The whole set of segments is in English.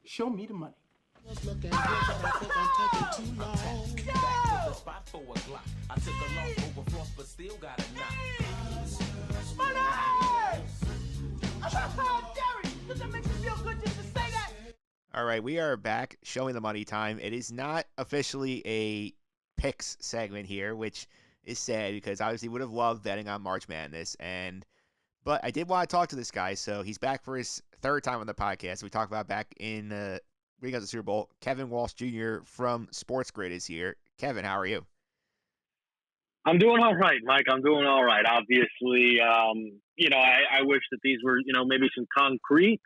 Show me the money. Was looking good, but I think I'm taking too long. Back to the spot for a Glock. I took a loss over floss, but still got a knock. Money! Jerry, does that make you feel good just to say that? All right, we are back showing the money time. It is not officially a picks segment here, which is sad because obviously would have loved betting on March Madness, but I did want to talk to this guy, so he's back for his third time on the podcast. We talked about back in leading up to the Super Bowl. Kevin Walsh Jr. from SportsGrid is here. Kevin, how are you? I'm doing all right, Mike. I'm doing all right. Obviously, I wish that these were, maybe some concrete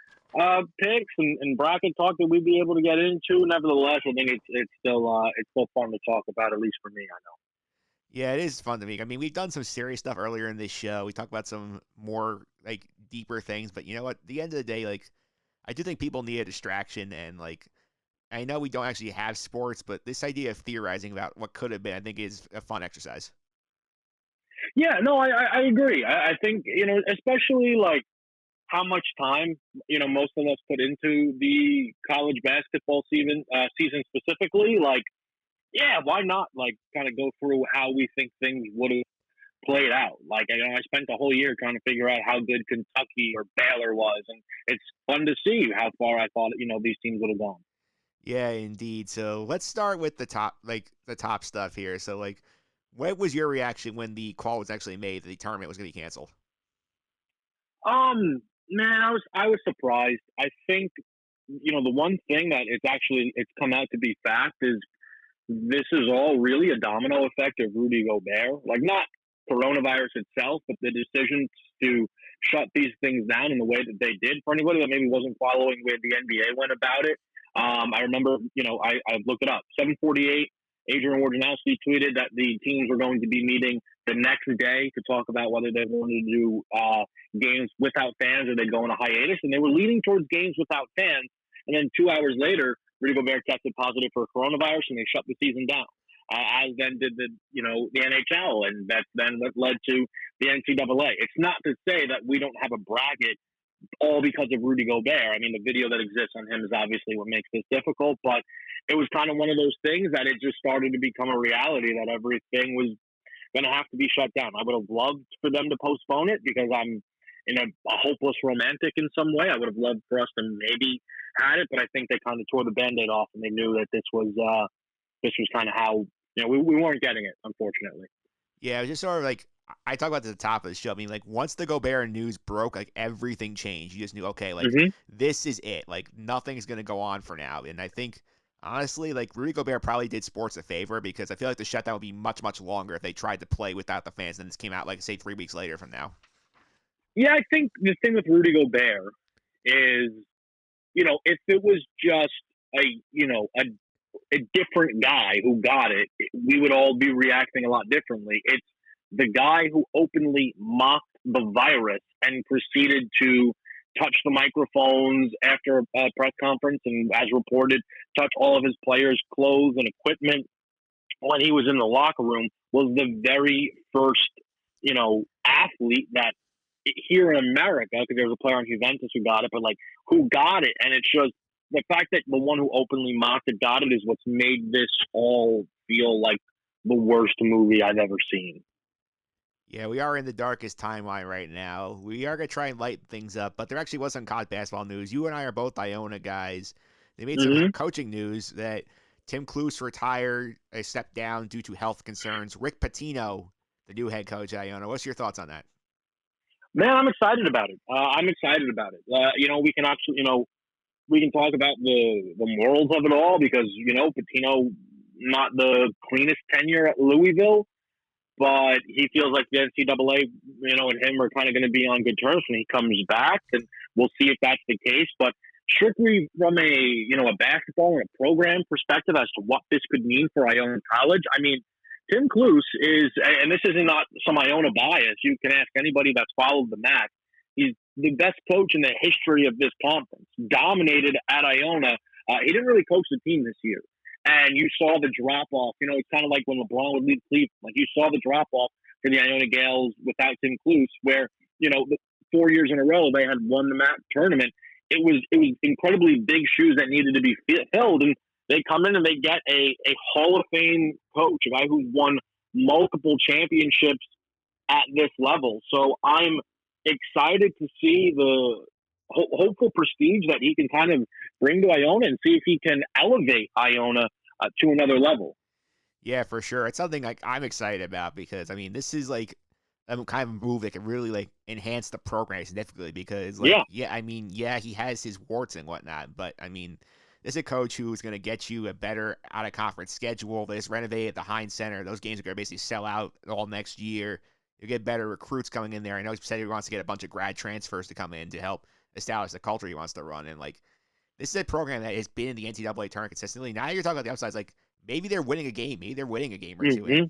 picks and bracket talk that we'd be able to get into. Nevertheless, I think it's still fun to talk about, at least for me. I know. Yeah, it is fun to me. I mean, we've done some serious stuff earlier in this show. We talked about some more deeper things, but you know what? At the end of the day, I do think people need a distraction, and I know we don't actually have sports, but this idea of theorizing about what could have been, I think, is a fun exercise. Yeah, no, I agree. I think, especially how much time, most of us put into the college basketball season specifically. Yeah, why not kind of go through how we think things would have played out? I spent the whole year trying to figure out how good Kentucky or Baylor was, and it's fun to see how far I thought, these teams would have gone. Yeah, indeed. So let's start with the top stuff here. So what was your reaction when the call was actually made that the tournament was going to be canceled? Man, I was surprised. I think, the one thing that it's come out to be fact is this is all really a domino effect of Rudy Gobert. Not coronavirus itself, but the decision to shut these things down in the way that they did. For anybody that maybe wasn't following where the NBA went about it, I remember, I looked it up. 7:48, Adrian Wojnarowski tweeted that the teams were going to be meeting the next day to talk about whether they wanted to do games without fans or they'd go on a hiatus. And they were leaning towards games without fans. And then 2 hours later, Rudy Gobert tested positive for coronavirus, and they shut the season down. As then did the NHL, and that's then what led to the NCAA. It's not to say that we don't have a bracket all because of Rudy Gobert. I mean, the video that exists on him is obviously what makes this difficult, but it was kind of one of those things that it just started to become a reality that everything was going to have to be shut down. I would have loved for them to postpone it because I'm a hopeless romantic in some way. I would have loved for us to maybe had it, but I think they kind of tore the Band-Aid off, and they knew that this was kind of how we weren't getting it, unfortunately. Yeah, it was just sort of I talk about this at the top of the show. I mean, once the Gobert news broke, everything changed. You just knew, okay, this is it. Nothing's going to go on for now. And I think, honestly, Rudy Gobert probably did sports a favor because I feel like the shutdown would be much, much longer if they tried to play without the fans and this came out, say, 3 weeks later from now. Yeah, I think the thing with Rudy Gobert is, if it was just a different guy who got it, we would all be reacting a lot differently. It's the guy who openly mocked the virus and proceeded to touch the microphones after a press conference and, as reported, touch all of his players' clothes and equipment when he was in the locker room was the very first, athlete that here in America, because there was a player on Juventus who got it, but who got it. And it's just the fact that the one who openly mocked it got it is what's made this all feel like the worst movie I've ever seen. Yeah, we are in the darkest timeline right now. We are going to try and lighten things up, but there actually was some college basketball news. You and I are both Iona guys. They made some coaching news that Tim Kluse retired, stepped down due to health concerns. Rick Pitino, the new head coach at Iona. What's your thoughts on that? Man, I'm excited about it. We can actually, we can talk about the morals of it all because, Pitino, not the cleanest tenure at Louisville, but he feels like the NCAA, and him are kind of going to be on good terms when he comes back, and we'll see if that's the case. But strictly from a basketball and a program perspective as to what this could mean for Iona College, I mean, Tim Kluse is, and this is not some Iona bias, you can ask anybody that's followed the MAC, he's the best coach in the history of this conference, dominated at Iona. He didn't really coach the team this year. And you saw the drop-off. It's kind of like when LeBron would leave Cleveland. You saw the drop-off for the Iona Gales without Tim Kluse, where, 4 years in a row they had won the MAC tournament. it was incredibly big shoes that needed to be filled, and they come in and they get a Hall of Fame coach, a guy who's won multiple championships at this level. So I'm excited to see the hopeful prestige that he can kind of bring to Iona and see if he can elevate Iona to another level. Yeah, for sure. It's something like I'm excited about because I mean, this is like a kind of move that can really like enhance the program significantly because like I mean, yeah, he has his warts and whatnot, but I mean, this is a coach who's going to get you a better out of conference schedule. They just renovated the Heinz Center. Those games are going to basically sell out all next year. You get better recruits coming in there. I know he said he wants to get a bunch of grad transfers to come in to help establish the culture he wants to run. And like, this is a program that has been in the NCAA tournament consistently. Now you're talking about the upsides, like maybe they're winning a game. Maybe they're winning a game or two. Mm-hmm.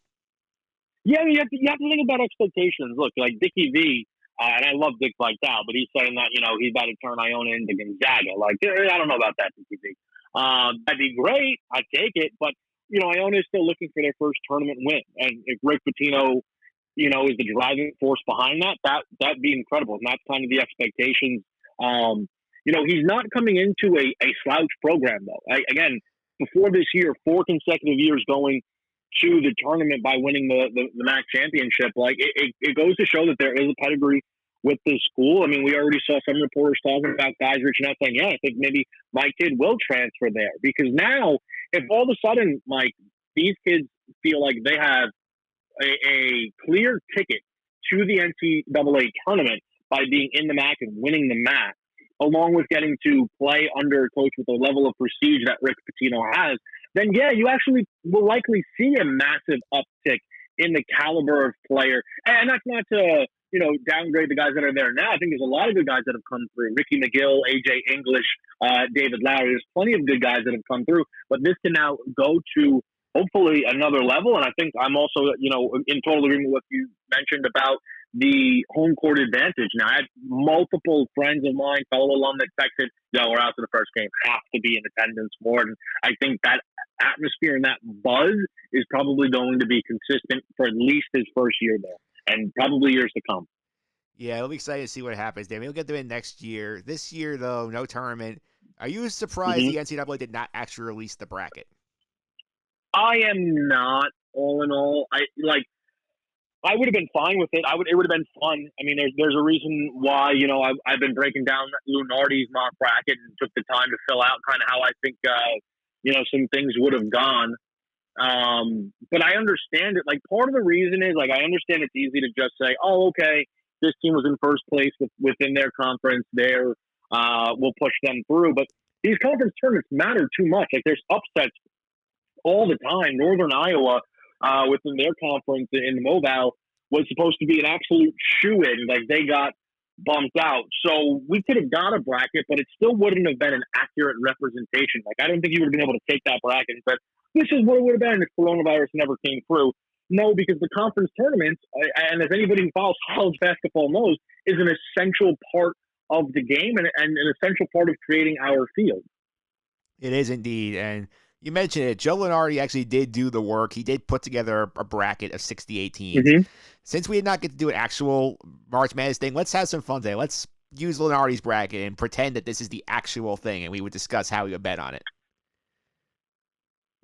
Yeah, you have to think about expectations. Look, like Dickie V, and I love Dick Vitale, but he's saying that, he's about to turn Iona into Gonzaga. Like, I don't know about that, Dickie V. That'd be great. I'd take it. But, Iona is still looking for their first tournament win. And if Rick Pitino, is the driving force behind that'd be incredible. And that's kind of the expectations. He's not coming into a slouch program, though. Again, before this year, 4 consecutive years going to the tournament by winning the MAC championship. Like, it goes to show that there is a pedigree with this school. I mean, we already saw some reporters talking about guys reaching out saying, yeah, I think maybe my kid will transfer there. Because now, if all of a sudden, Mike, these kids feel like they have a clear ticket to the NCAA tournament by being in the MAC and winning the MAC, along with getting to play under a coach with a level of prestige that Rick Pitino has, then yeah, you actually will likely see a massive uptick in the caliber of player. And that's not to, downgrade the guys that are there now. I think there's a lot of good guys that have come through. Ricky McGill, AJ English, David Lowry. There's plenty of good guys that have come through. But this can now go to hopefully another level. And I think I'm also, in total agreement with what you mentioned about the home court advantage. Now, I had multiple friends of mine, fellow alum that texted, we're out to the first game, have to be in attendance more. And I think that atmosphere and that buzz is probably going to be consistent for at least his first year there and probably years to come. Yeah, it'll be exciting to see what happens there. Maybe we'll get them in next year. This year, though, no tournament. Are you surprised the NCAA did not actually release the bracket? I am not, all in all. I would have been fine with it. It would have been fun. I mean, there's a reason why, I've been breaking down Lunardi's mock bracket and took the time to fill out kind of how I think, some things would have gone. But I understand it. Like, part of the reason is, I understand it's easy to just say, oh, okay, this team was in first place within their conference. We'll push them through. But these conference tournaments matter too much. Like, there's upsets all the time. Northern Iowa, within their conference in the Moval, was supposed to be an absolute shoo-in. Like, they got bumped out. So we could have got a bracket, but it still wouldn't have been an accurate representation. Like, I don't think you would have been able to take that bracket and say, this is what it would have been if coronavirus never came through. No, because the conference tournaments, and as anybody who follows college basketball knows, is an essential part of the game and an essential part of creating our field. It is indeed. And you mentioned it. Joe Lunardi actually did do the work. He did put together a bracket of 68 teams. Since we did not get to do an actual March Madness thing, let's have some fun today. Let's use Lunardi's bracket and pretend that this is the actual thing, and we would discuss how we would bet on it.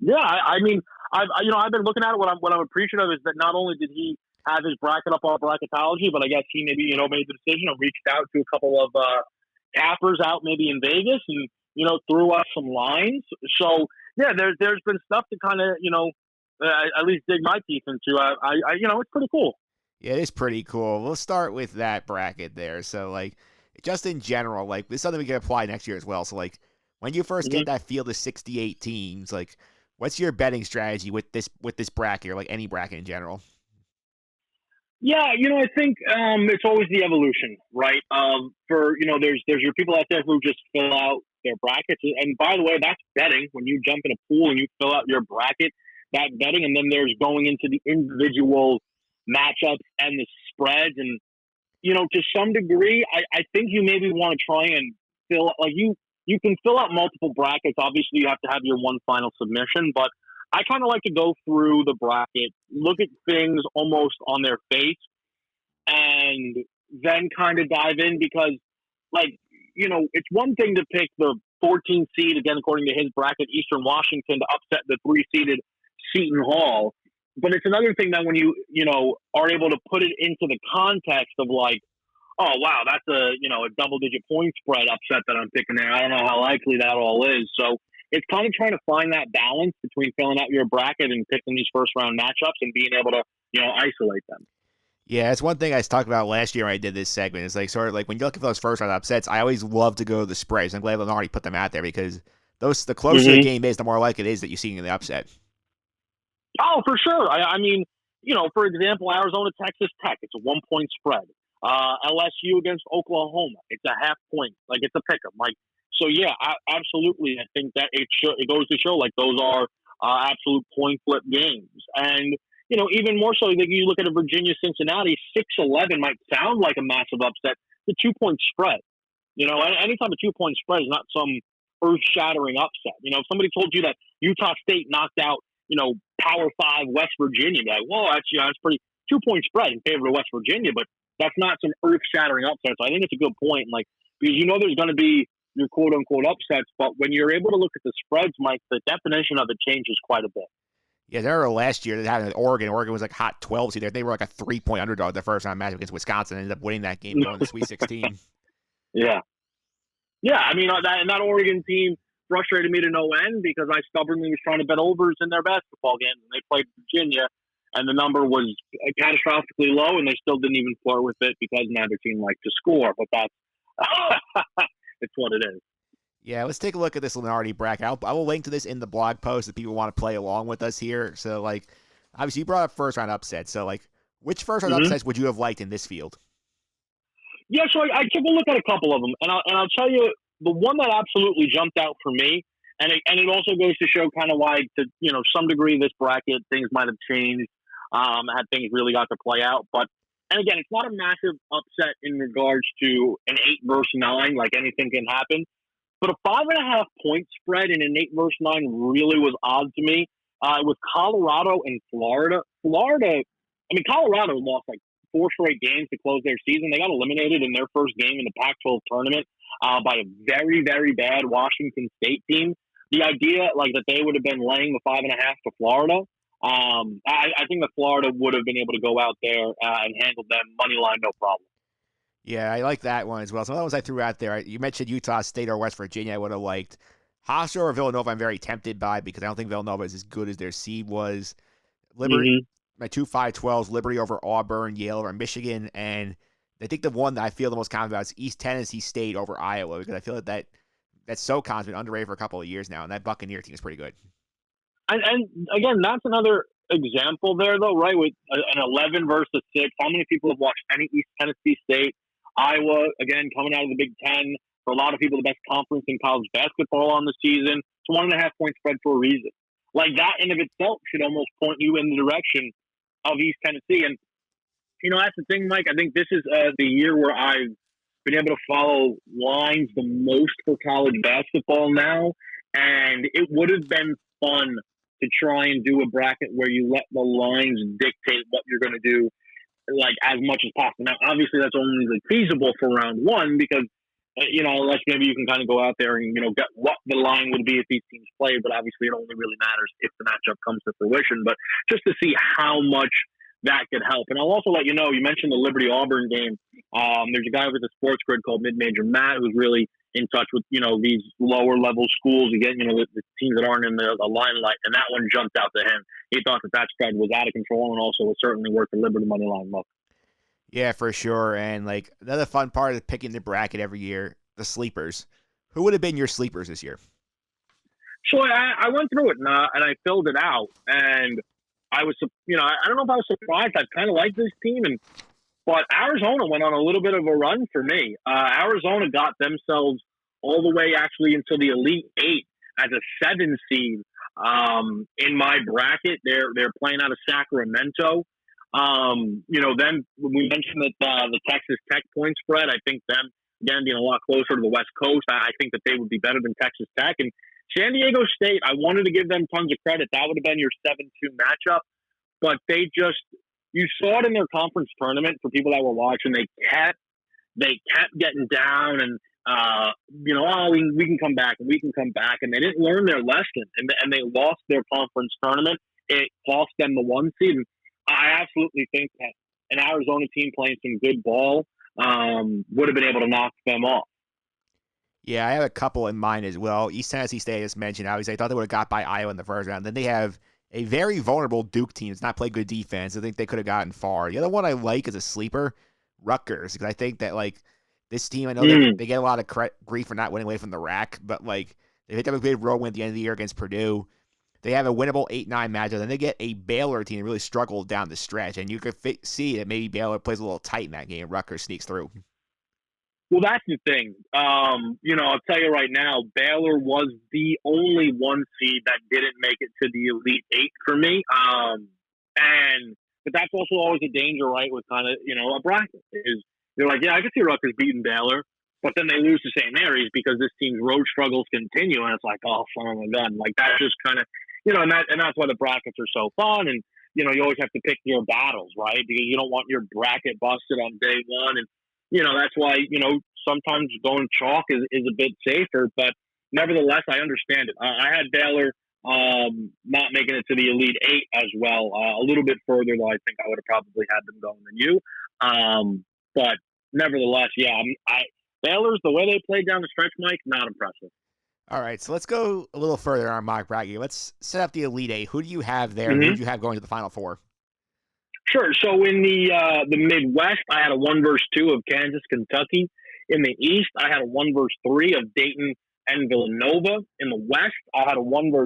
Yeah, I mean, I've been looking at it. What I'm appreciative is that not only did he have his bracket up on Bracketology, but I guess he maybe made the decision and reached out to a couple of cappers out maybe in Vegas and threw us some lines. So yeah, there's been stuff to kind of at least dig my teeth into. It's pretty cool. Yeah, it is pretty cool. We'll start with that bracket there. So like, just in general, like this is something we can apply next year as well. So like, when you first get that field of 68 teams, like, what's your betting strategy with this bracket or like any bracket in general? Yeah, I think it's always the evolution, right? There's your people out there who just fill out their brackets, and by the way, that's betting. When you jump in a pool and you fill out your bracket, that betting, and then there's going into the individual matchups and the spreads, and to some degree, I think you maybe want to try and fill like you can fill out multiple brackets. Obviously, you have to have your one final submission, but I kind of like to go through the bracket, look at things almost on their face, and then kind of dive in because, like, it's one thing to pick the 14 seed, again, according to his bracket, Eastern Washington, to upset the 3-seeded Seton Hall. But it's another thing that when you are able to put it into the context of like, oh, wow, that's a double-digit point spread upset that I'm picking there. I don't know how likely that all is. So it's kind of trying to find that balance between filling out your bracket and picking these first-round matchups and being able to, isolate them. Yeah, it's one thing I talked about last year when I did this segment. It's like sort of like when you look at those first round upsets, I always love to go to the spreads. I'm glad I already put them out there because the closer the game is, the more likely it is that you see in the upset. Oh, for sure. I mean, for example, Arizona, Texas Tech, it's a 1-point spread. LSU against Oklahoma, it's a half point. Like, it's a pick 'em. Like, so yeah, absolutely. I think that it goes to show like those are absolute point flip games. And even more so, like you look at a Virginia-Cincinnati, 6-11 might sound like a massive upset. It's a 2-point spread. Anytime a 2-point spread is not some earth-shattering upset. If somebody told you that Utah State knocked out, Power 5 West Virginia, you'd be like, whoa, that's pretty 2-point spread in favor of West Virginia, but that's not some earth-shattering upset. So I think it's a good point, like because there's going to be your quote-unquote upsets, but when you're able to look at the spreads, Mike, the definition of it changes quite a bit. Yeah, there were last year that had Oregon. Oregon was like hot 12 seed there. They were like a 3-point underdog the first round matchup against Wisconsin and ended up winning that game going to the Sweet 16. Yeah. Yeah, I mean, that Oregon team frustrated me to no end because I stubbornly was trying to bet overs in their basketball games, and they played Virginia, and the number was catastrophically low, and they still didn't even flirt with it because neither team liked to score. But that's it's what it is. Yeah, let's take a look at this Lunardi bracket. I will link to this in the blog post if people want to play along with us here. So, like, obviously you brought up first round upsets. So, like, which first round upsets would you have liked in this field? Yeah, so I took a look at a couple of them, and I'll tell you the one that absolutely jumped out for me, and it also goes to show kind of why, to some degree, this bracket things might have changed, had things really got to play out. But and again, it's not a massive upset in regards to an 8 versus 9, like anything can happen. But a 5.5 point spread in an 8 versus 9 really was odd to me. With Colorado and Florida. Colorado lost like 4 straight games to close their season. They got eliminated in their first game in the Pac-12 tournament by a very, very bad Washington State team. The idea like that they would have been laying the 5.5 to Florida. I think that Florida would have been able to go out there and handle them money line, no problem. Yeah, I like that one as well. Some of the ones I threw out there, you mentioned Utah State or West Virginia, I would have liked. Hofstra or Villanova, I'm very tempted by because I don't think Villanova is as good as their seed was. Liberty, my 2-5-12s, Liberty over Auburn, Yale over Michigan, and I think the one that I feel the most confident about is East Tennessee State over Iowa because I feel that's SoCon's been underrated for a couple of years now, and that Buccaneer team is pretty good. And again, that's another example there, though, right? With an 11 versus 6, how many people have watched any East Tennessee State? Iowa, again, coming out of the Big Ten, for a lot of people, the best conference in college basketball on the season. It's a 1.5 point spread for a reason. Like that in of itself should almost point you in the direction of East Tennessee. And, that's the thing, Mike. I think this is the year where I've been able to follow lines the most for college basketball now. And it would have been fun to try and do a bracket where you let the lines dictate what you're going to do, like as much as possible. Now, obviously, that's only like, feasible for round one because, unless maybe you can kind of go out there and, get what the line would be if these teams play. But obviously, it only really matters if the matchup comes to fruition. But just to see how much that could help. And I'll also let you know, you mentioned the Liberty-Auburn game. There's a guy over at the SportsGrid called Mid-Major Matt who's really in touch with, these lower-level schools. Again, the teams that aren't in the limelight. And that one jumped out to him. He thought that spread was out of control and also was certainly worth the Liberty money line look. Yeah, for sure. And, like, another fun part of picking the bracket every year, the sleepers. Who would have been your sleepers this year? So I went through it and I filled it out. And I was, I don't know if I was surprised. I kind of like this team. But Arizona went on a little bit of a run for me. Arizona got themselves all the way actually into the Elite 8 as a 7 seed in my bracket. They're playing out of Sacramento. Then we mentioned that the Texas Tech point spread, I think them, again, being a lot closer to the West Coast, I think that they would be better than Texas Tech. And San Diego State, I wanted to give them tons of credit. That would have been your 7-2 matchup. But you saw it in their conference tournament for people that were watching. They kept getting down and we can come back and we can come back, and they didn't learn their lesson, and they lost their conference tournament. It cost them the 1 seed. And I absolutely think that an Arizona team playing some good ball would have been able to knock them off. Yeah, I have a couple in mind as well. East Tennessee State, as mentioned, obviously I thought they would have got by Iowa in the first round. Then they have a very vulnerable Duke team that's not played good defense. I think they could have gotten far. The other one I like is a sleeper, Rutgers, because I think that this team, I know they get a lot of grief for not winning away from the rack, but they picked up a good road win at the end of the year against Purdue. They have a winnable 8-9 matchup. Then they get a Baylor team that really struggled down the stretch, and you could see that maybe Baylor plays a little tight in that game. Rutgers sneaks through. Well, that's the thing. I'll tell you right now, Baylor was the only 1 seed that didn't make it to the Elite Eight for me. But that's also always a danger, right, with kind of, a bracket. Is you're like, yeah, I can see Rutgers beating Baylor, but then they lose to St. Mary's because this team's road struggles continue, and it's like, oh, son of a gun. That's just kind of, and that's why the brackets are so fun, and, you always have to pick your battles, right, because you don't want your bracket busted on day one, and, that's why, sometimes going chalk is a bit safer, but nevertheless, I understand it. I had Baylor not making it to the Elite Eight as well, a little bit further, though I think I would have probably had them going than you. But nevertheless, yeah, Baylor's, the way they played down the stretch, Mike, not impressive. All right, so let's go a little further on our mock bracket. Let's set up the Elite Eight. Who do you have there? Mm-hmm. Who do you have going to the Final Four? Sure. So in the Midwest, I had a 1-2 of Kansas, Kentucky. In the East, I had a 1-3 of Dayton and Villanova. In the West, I had a 1-7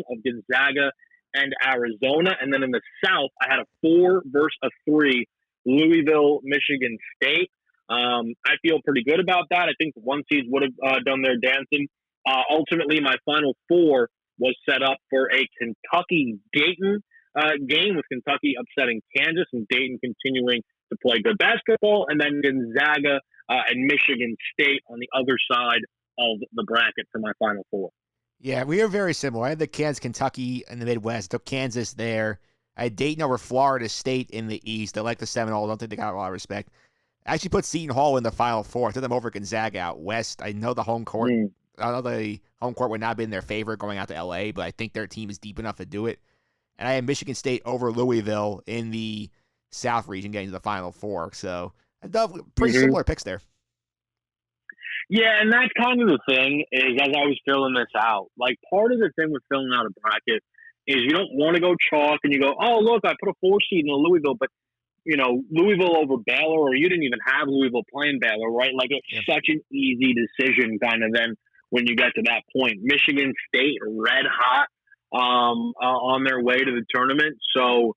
of Gonzaga and Arizona. And then in the South, I had a 4-3 Louisville, Michigan State. I feel pretty good about that. I think the 1 seeds would have done their dancing. Ultimately, my Final Four was set up for a Kentucky-Dayton game, with Kentucky upsetting Kansas and Dayton continuing to play good basketball, and then Gonzaga and Michigan State on the other side of the bracket for my Final Four. Yeah, we are very similar. I had the Kansas, Kentucky in the Midwest. Took Kansas there. I had Dayton over Florida State in the East. I like the Seminoles. I don't think they got a lot of respect. I actually put Seton Hall in the Final Four. I took them over Gonzaga out West. I know the home court. I know the home court would not have been in their favor going out to LA, but I think their team is deep enough to do it. And I had Michigan State over Louisville in the South region getting to the Final Four. So I thought pretty similar picks there. Yeah, and that's kind of the thing is, as I was filling this out, part of the thing with filling out a bracket is you don't want to go chalk and you go, oh, look, I put a 4 seed in Louisville, but, Louisville over Baylor, or you didn't even have Louisville playing Baylor, right? It's such an easy decision kind of then when you get to that point. Michigan State, red hot on their way to the tournament. So,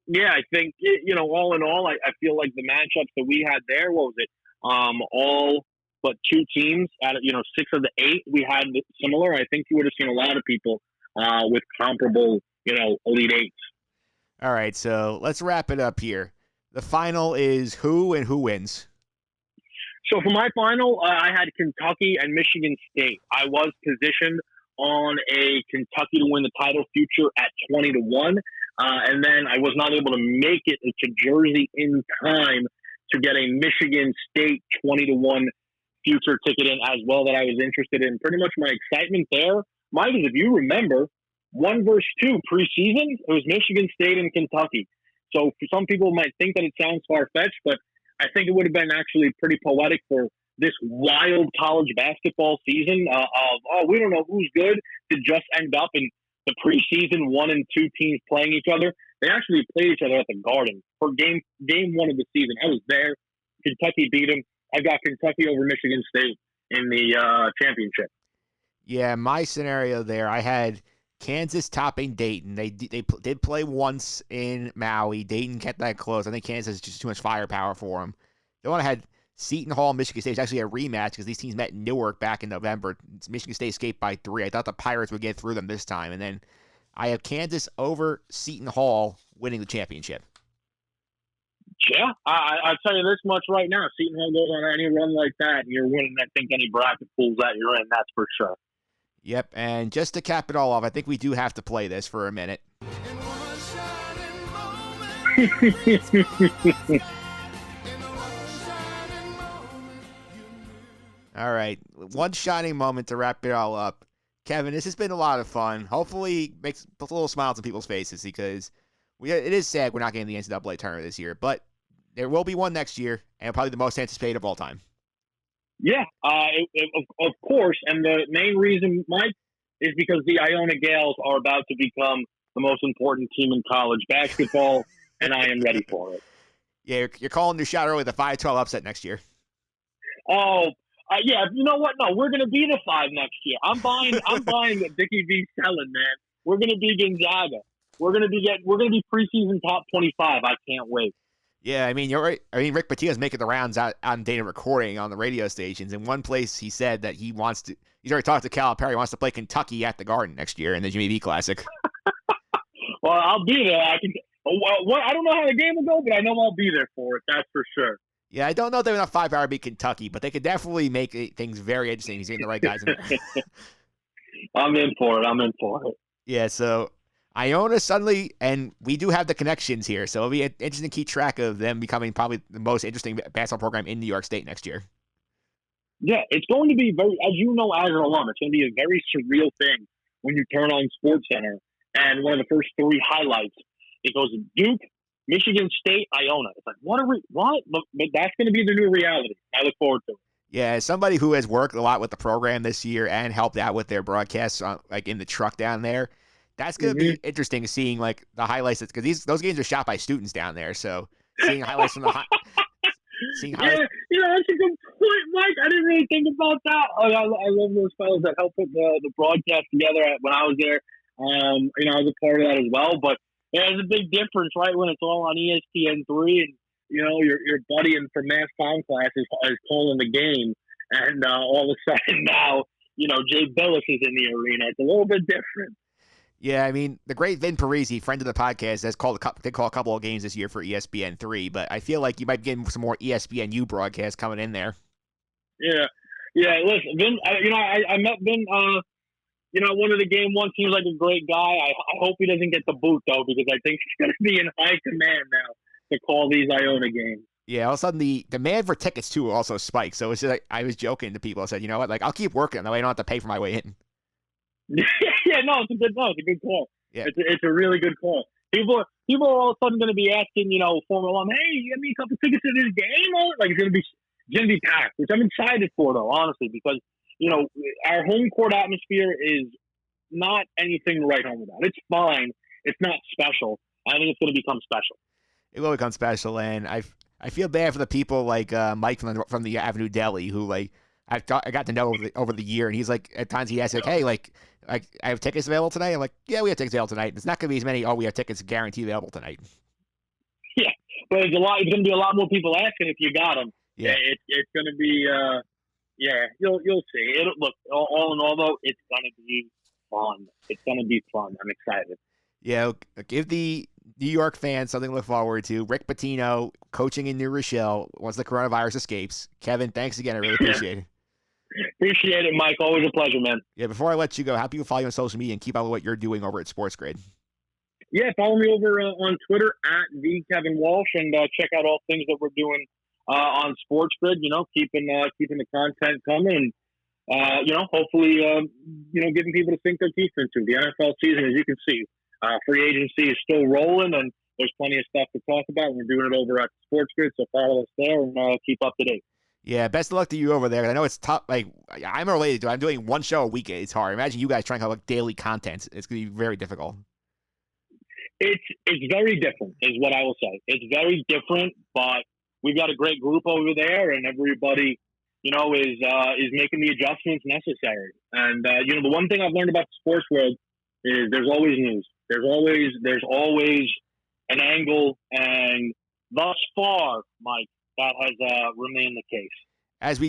yeah, I think, all in all, I feel like the matchups that we had there, what was it? All but 2 teams out of, 6 of the 8 we had similar. I think you would have seen a lot of people with comparable, Elite Eights. All right, so let's wrap it up here. The final is who and who wins? So for my final, I had Kentucky and Michigan State. I was positioned on a Kentucky to win the title future at 20-1. And then I was not able to make it to Jersey in time to get a Michigan State 20-1 future ticket in as well that I was interested in. Pretty much my excitement there, Mike, is if you remember, 1-2 preseason, it was Michigan State and Kentucky. So for some people might think that it sounds far-fetched, but I think it would have been actually pretty poetic for this wild college basketball season we don't know who's good, to just end up in the preseason 1 and 2 teams playing each other. They actually played each other at the Garden for game 1 of the season. I was there. Kentucky beat them. I got Kentucky over Michigan State in the championship. Yeah, my scenario there, I had Kansas topping Dayton. They did play once in Maui. Dayton kept that close. I think Kansas is just too much firepower for them. Then I had Seton Hall and Michigan State. It's actually a rematch because these teams met in Newark back in November. Michigan State escaped by 3. I thought the Pirates would get through them this time. And then I have Kansas over Seton Hall winning the championship. Yeah, I'll tell you this much right now. Seton Hall goes on any run like that, and you're winning, I think, any bracket pools that you're in, that's for sure. Yep, and just to cap it all off, I think we do have to play this for a minute. All right. One shining moment to wrap it all up. Kevin, this has been a lot of fun. Hopefully puts a little smiles on people's faces because it is sad we're not getting the NCAA tournament this year, but there will be one next year, and probably the most anticipated of all time. Yeah, of course. And the main reason, Mike, is because the Iona Gales are about to become the most important team in college basketball, and I am ready for it. Yeah, you're calling your shot early, the 5-12 upset next year. Oh, yeah. You know what? No, we're going to be the 5 next year. I'm buying the Dickie V selling, man. We're going to be Gonzaga. We're going to be preseason top 25. I can't wait. Yeah, I mean, you're right. I mean, Rick Pitino's making the rounds out on data recording on the radio stations. In one place, he said that he's already talked to Calipari, wants to play Kentucky at the Garden next year in the Jimmy V Classic. Well, I'll be there. I don't know how the game will go, but I know I'll be there for it. That's for sure. Yeah, I don't know if they're enough 5-hour beat Kentucky, but they could definitely make things very interesting. He's getting the right guys in there. I'm in for it. Yeah, so Iona suddenly, and we do have the connections here, so it'll be interesting to keep track of them becoming probably the most interesting basketball program in New York State next year. Yeah, it's going to be as you know, as an alum, it's going to be a very surreal thing when you turn on SportsCenter and one of the first 3 highlights, it goes Duke, Michigan State, Iona. It's like, what? But that's going to be the new reality. I look forward to it. Yeah, as somebody who has worked a lot with the program this year and helped out with their broadcasts, like in the truck down there, that's going to be interesting seeing like the highlights because those games are shot by students down there. So seeing highlights from seeing highlights. Yeah, that's a good point, Mike. I didn't really think about that. I love those fellows that helped put the broadcast together when I was there. I was a part of that as well. But there's a big difference, right, when it's all on ESPN3 and your buddy from mass comm class is calling the game, and all of a sudden now Jay Billis is in the arena. It's a little bit different. Yeah, I mean, the great Vin Parisi, friend of the podcast, did call a couple of games this year for ESPN3, but I feel like you might be getting some more ESPNU broadcasts coming in there. Yeah. Listen, Vin, I met Vin, one of the game once. Seems like a great guy. I hope he doesn't get the boot, though, because I think he's going to be in high command now to call these Iona games. Yeah, all of a sudden the demand for tickets, too, also spiked. So it's just like, I was joking to people. I said, you know what, like, I'll keep working. That way I don't have to pay for my way in. It's a good call. Yeah. It's a really good call. People are all of a sudden going to be asking, former alum, hey, you got me a couple tickets to this game? Like, it's going to be packed, which I'm excited for, though, honestly, because, our home court atmosphere is not anything to write home about. It's fine. It's not special. I think it's going to become special. It will become special, and I feel bad for the people like Mike from the Avenue Deli who, like, I got to know over the year, and he's like, at times he asks, like, hey, like I have tickets available tonight? I'm like, yeah, we have tickets available tonight. It's not going to be as many, we have tickets guaranteed available tonight. Yeah, but it's going to be a lot more people asking if you got them. Yeah. It's going to be, you'll see. Look, all in all, though, it's going to be fun. It's going to be fun. I'm excited. Yeah, give the New York fans something to look forward to. Rick Pitino coaching in New Rochelle once the coronavirus escapes. Kevin, thanks again. I really appreciate it. Appreciate it, Mike. Always a pleasure, man. Yeah, before I let you go, how people follow you on social media and keep up with what you're doing over at SportsGrid? Yeah, follow me over on Twitter at @TheKevinWalsh and check out all things that we're doing on SportsGrid. Keeping the content coming and hopefully giving people to sink their teeth into. The NFL season, as you can see, free agency is still rolling and there's plenty of stuff to talk about. We're doing it over at SportsGrid, so follow us there and keep up to date. Yeah, best of luck to you over there. I know it's tough. Like, I'm related to it. I'm doing one show a week. It's hard. Imagine you guys trying to have like daily content. It's going to be very difficult. It's very different, is what I will say. It's very different, but we've got a great group over there, and everybody, is making the adjustments necessary. And the one thing I've learned about the sports world is there's always news. There's always an angle, and thus far, Mike, that has remained the case. As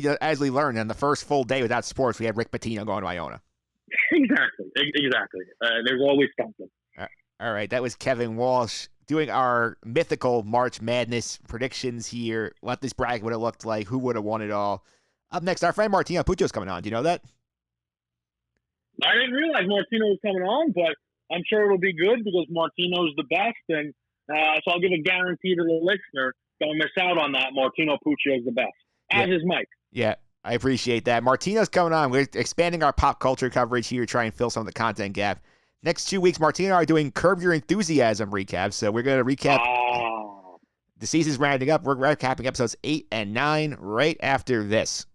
we learned on the first full day without sports, we had Rick Pitino going to Iona. Exactly. There's always something. All right, that was Kevin Walsh doing our mythical March Madness predictions here. What this bracket would have looked like, who would have won it all. Up next, our friend Martino Pucio's coming on. Do you know that? I didn't realize Martino was coming on, but I'm sure it'll be good because Martino's the best, and so I'll give a guarantee to the listener. Don't miss out on that. Martino Puccio is the best, as is Mike. Yeah, I appreciate that. Martino's coming on. We're expanding our pop culture coverage here, try and fill some of the content gap. Next 2 weeks, Martino and I are doing Curb Your Enthusiasm recaps. So we're going to recap. The season's rounding up. We're recapping episodes 8 and 9 right after this.